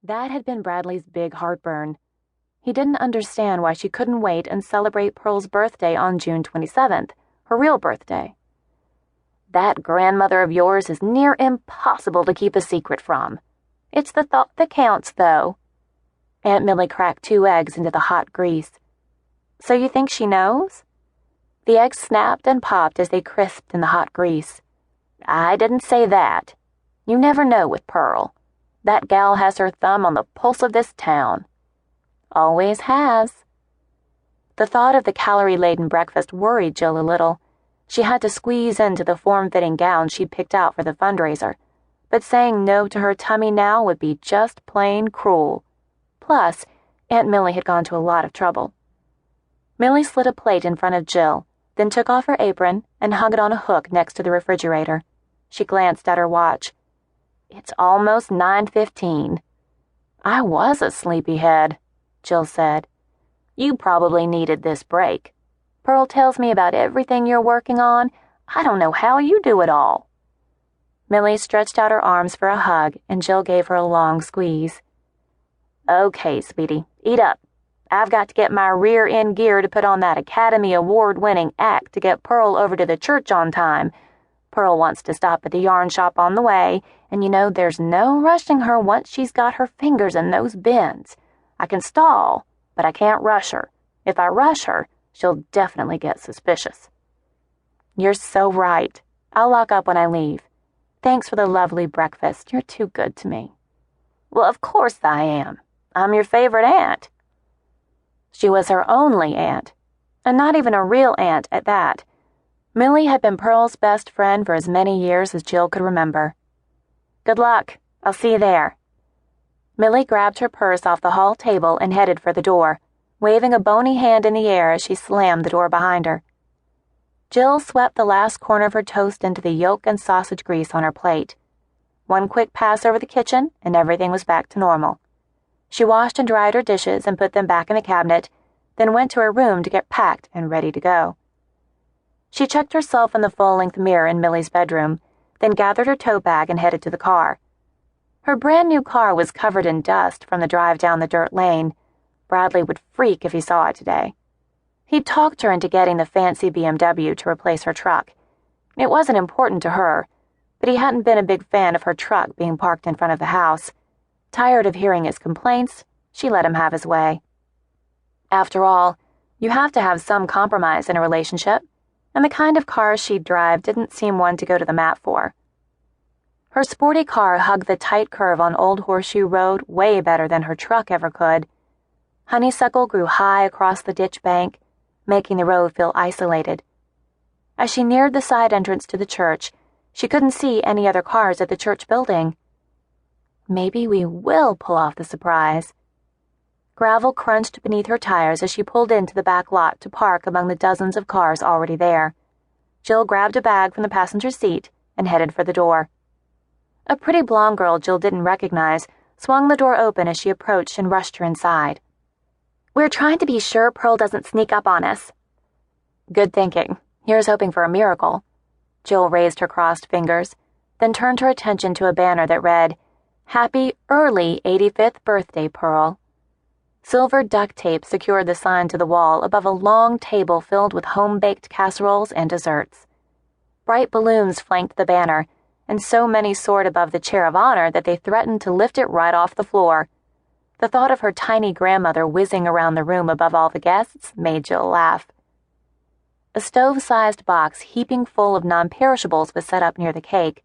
That had been Bradley's big heartburn. He didn't understand why she couldn't wait and celebrate Pearl's birthday on June 27th, her real birthday. That grandmother of yours is near impossible to keep a secret from. It's the thought that counts, though. Aunt Millie cracked 2 eggs into the hot grease. So you think she knows? The eggs snapped and popped as they crisped in the hot grease. I didn't say that. You never know with Pearl. That gal has her thumb on the pulse of this town. Always has. The thought of the calorie-laden breakfast worried Jill a little. She had to squeeze into the form-fitting gown she'd picked out for the fundraiser, but saying no to her tummy now would be just plain cruel. Plus, Aunt Millie had gone to a lot of trouble. Millie slid a plate in front of Jill, then took off her apron and hung it on a hook next to the refrigerator. She glanced at her watch. It's almost 9:15. I was a sleepyhead, Jill said. You probably needed this break. Pearl tells me about everything you're working on. I don't know how you do it all. Millie stretched out her arms for a hug, and Jill gave her a long squeeze. Okay, sweetie, eat up. I've got to get my rear end gear to put on that Academy Award-winning act to get Pearl over to the church on time. Pearl wants to stop at the yarn shop on the way, and you know there's no rushing her once she's got her fingers in those bins. I can stall, but I can't rush her. If I rush her, she'll definitely get suspicious. You're so right. I'll lock up when I leave. Thanks for the lovely breakfast. You're too good to me. Well, of course I am. I'm your favorite aunt. She was her only aunt, and not even a real aunt at that. Millie had been Pearl's best friend for as many years as Jill could remember. Good luck. I'll see you there. Millie grabbed her purse off the hall table and headed for the door, waving a bony hand in the air as she slammed the door behind her. Jill swept the last corner of her toast into the yolk and sausage grease on her plate. One quick pass over the kitchen, and everything was back to normal. She washed and dried her dishes and put them back in the cabinet, then went to her room to get packed and ready to go. She checked herself in the full-length mirror in Millie's bedroom, then gathered her tote bag and headed to the car. Her brand-new car was covered in dust from the drive down the dirt lane. Bradley would freak if he saw it today. He'd talked her into getting the fancy BMW to replace her truck. It wasn't important to her, but he hadn't been a big fan of her truck being parked in front of the house. Tired of hearing his complaints, she let him have his way. After all, you have to have some compromise in a relationship, and the kind of car she'd drive didn't seem one to go to the mat for. Her sporty car hugged the tight curve on Old Horseshoe Road way better than her truck ever could. Honeysuckle grew high across the ditch bank, making the road feel isolated. As she neared the side entrance to the church, she couldn't see any other cars at the church building. Maybe we will pull off the surprise. Gravel crunched beneath her tires as she pulled into the back lot to park among the dozens of cars already there. Jill grabbed a bag from the passenger seat and headed for the door. A pretty blonde girl Jill didn't recognize swung the door open as she approached and rushed her inside. We're trying to be sure Pearl doesn't sneak up on us. Good thinking. Here's hoping for a miracle. Jill raised her crossed fingers, then turned her attention to a banner that read, Happy early 85th birthday, Pearl. Silver duct tape secured the sign to the wall above a long table filled with home-baked casseroles and desserts. Bright balloons flanked the banner, and so many soared above the chair of honor that they threatened to lift it right off the floor. The thought of her tiny grandmother whizzing around the room above all the guests made Jill laugh. A stove-sized box heaping full of non-perishables was set up near the cake.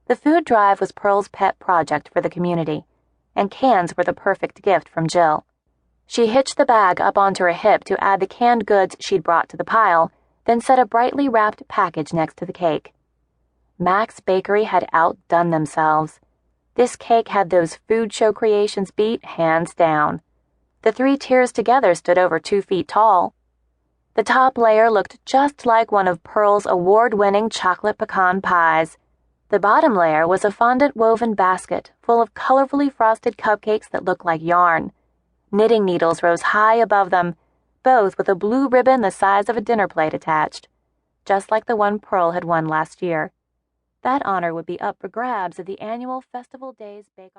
The food drive was Pearl's pet project for the community, and cans were the perfect gift from Jill. She hitched the bag up onto her hip to add the canned goods she'd brought to the pile, then set a brightly wrapped package next to the cake. Mac's Bakery had outdone themselves. This cake had those food show creations beat hands down. The 3 tiers together stood over 2 feet tall. The top layer looked just like one of Pearl's award-winning chocolate pecan pies. The bottom layer was a fondant woven basket full of colorfully frosted cupcakes that looked like yarn. Knitting needles rose high above them, both with a blue ribbon the size of a dinner plate attached, just like the one Pearl had won last year. That honor would be up for grabs at the annual Festival Days Bake-Off.